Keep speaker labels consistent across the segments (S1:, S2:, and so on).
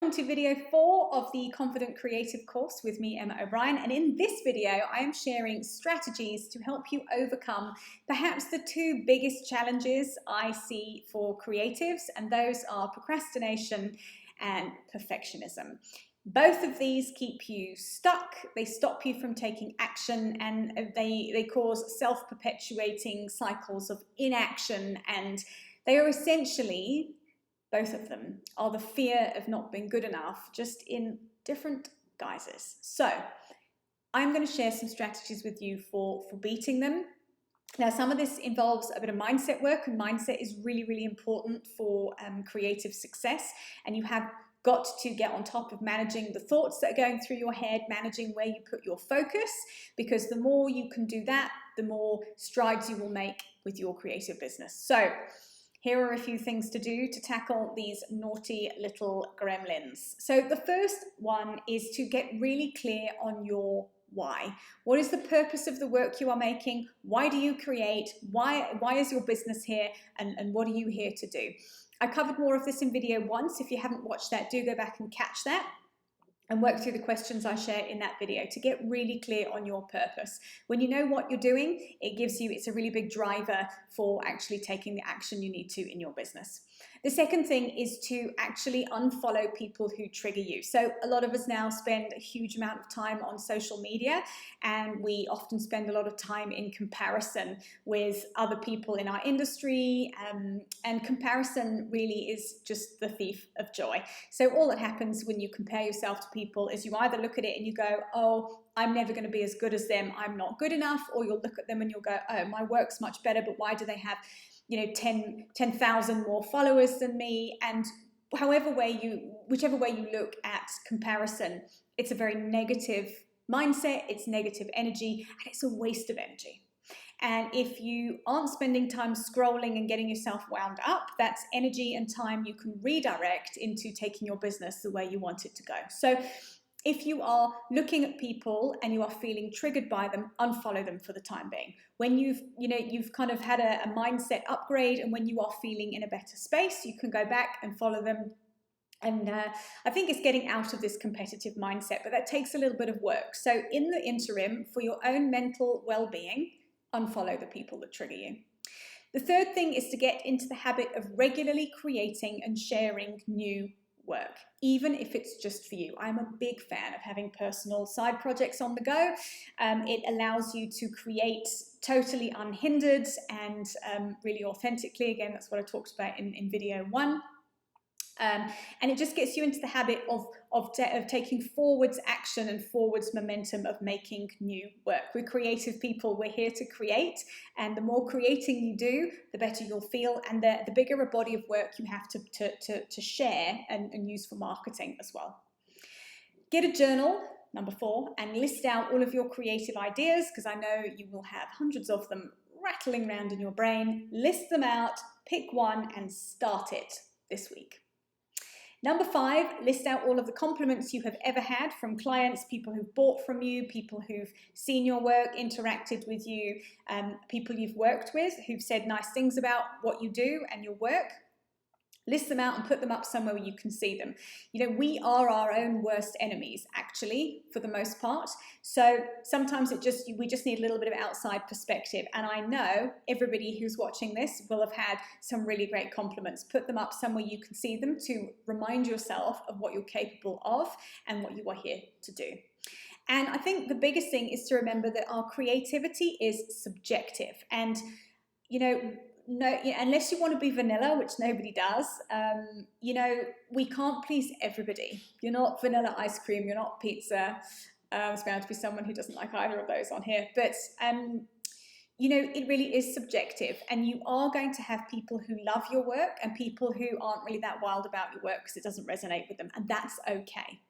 S1: Welcome to video 4 of the Confident Creative course with me, Emma O'Brien, and in this video I am sharing strategies to help you overcome perhaps the two biggest challenges I see for creatives, and those are procrastination and perfectionism. Both of these keep you stuck, they stop you from taking action, and they cause self-perpetuating cycles of inaction, and they are essentially, both of them are the fear of not being good enough, just in different guises. So I'm going to share some strategies with you for beating them. Now, some of this involves a bit of mindset work, and mindset is really, really important for creative success. And you have got to get on top of managing the thoughts that are going through your head, managing where you put your focus, because the more you can do that, the more strides you will make with your creative business. So here are a few things to do to tackle these naughty little gremlins. So the first one is to get really clear on your why. What is the purpose of the work you are making? Why do you create? Why is your business here? And what are you here to do? I covered more of this in video 1, so if you haven't watched that, do go back and catch that and work through the questions I share in that video to get really clear on your purpose. When you know what you're doing, it's a really big driver for actually taking the action you need to in your business. The second thing is to actually unfollow people who trigger you. So a lot of us now spend a huge amount of time on social media, and we often spend a lot of time in comparison with other people in our industry, and comparison really is just the thief of joy. So all that happens when you compare yourself to people is you either look at it and you go, oh, I'm never going to be as good as them, I'm not good enough, or you'll look at them and you'll go, oh, my work's much better, but why do they have 10,000 more followers than me? And whichever way you look at comparison, it's a very negative mindset, it's negative energy, and it's a waste of energy. And if you aren't spending time scrolling and getting yourself wound up, that's energy and time you can redirect into taking your business the way you want it to go. So if you are looking at people and you are feeling triggered by them, unfollow them for the time being. When you've kind of had a mindset upgrade, and when you are feeling in a better space, you can go back and follow them. And I think it's getting out of this competitive mindset, but that takes a little bit of work. So in the interim, for your own mental well-being, unfollow the people that trigger you. The third thing is to get into the habit of regularly creating and sharing new work, even if it's just for you. I'm a big fan of having personal side projects on the go. It allows you to create totally unhindered and really authentically. Again, that's what I talked about in video 1. And it just gets you into the habit of taking forwards action and forwards momentum of making new work. We're creative people, we're here to create, and the more creating you do, the better you'll feel, and the bigger a body of work you have to share and use for marketing as well. Get a journal, number 4, and list out all of your creative ideas, because I know you will have hundreds of them rattling around in your brain. List them out, pick one, and start it this week. Number 5, list out all of the compliments you have ever had from clients, people who've bought from you, people who've seen your work, interacted with you, people you've worked with who've said nice things about what you do and your work. List them out and put them up somewhere where you can see them. We are our own worst enemies, actually, for the most part. So sometimes we just need a little bit of outside perspective. And I know everybody who's watching this will have had some really great compliments. Put them up somewhere you can see them to remind yourself of what you're capable of and what you are here to do. And I think the biggest thing is to remember that our creativity is subjective. And, no, unless you want to be vanilla, which nobody does, we can't please everybody. You're not vanilla ice cream, you're not pizza. There's bound to be someone who doesn't like either of those on here. But, it really is subjective. And you are going to have people who love your work and people who aren't really that wild about your work because it doesn't resonate with them. And that's okay.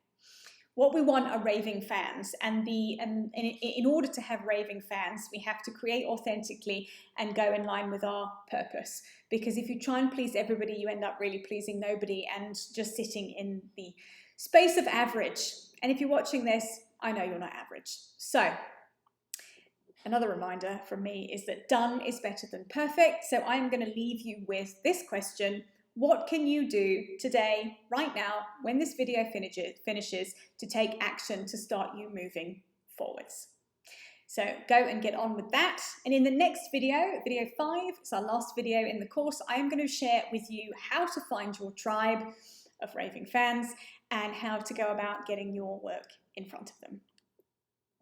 S1: What we want are raving fans, and in order to have raving fans, we have to create authentically and go in line with our purpose. Because if you try and please everybody, you end up really pleasing nobody and just sitting in the space of average. And if you're watching this, I know you're not average. So another reminder from me is that done is better than perfect. So I'm going to leave you with this question: What can you do today, right now, when this video finishes, to take action to start you moving forwards? So go and get on with that. And in the next video, video 5, it's our last video in the course, I am going to share with you how to find your tribe of raving fans and how to go about getting your work in front of them.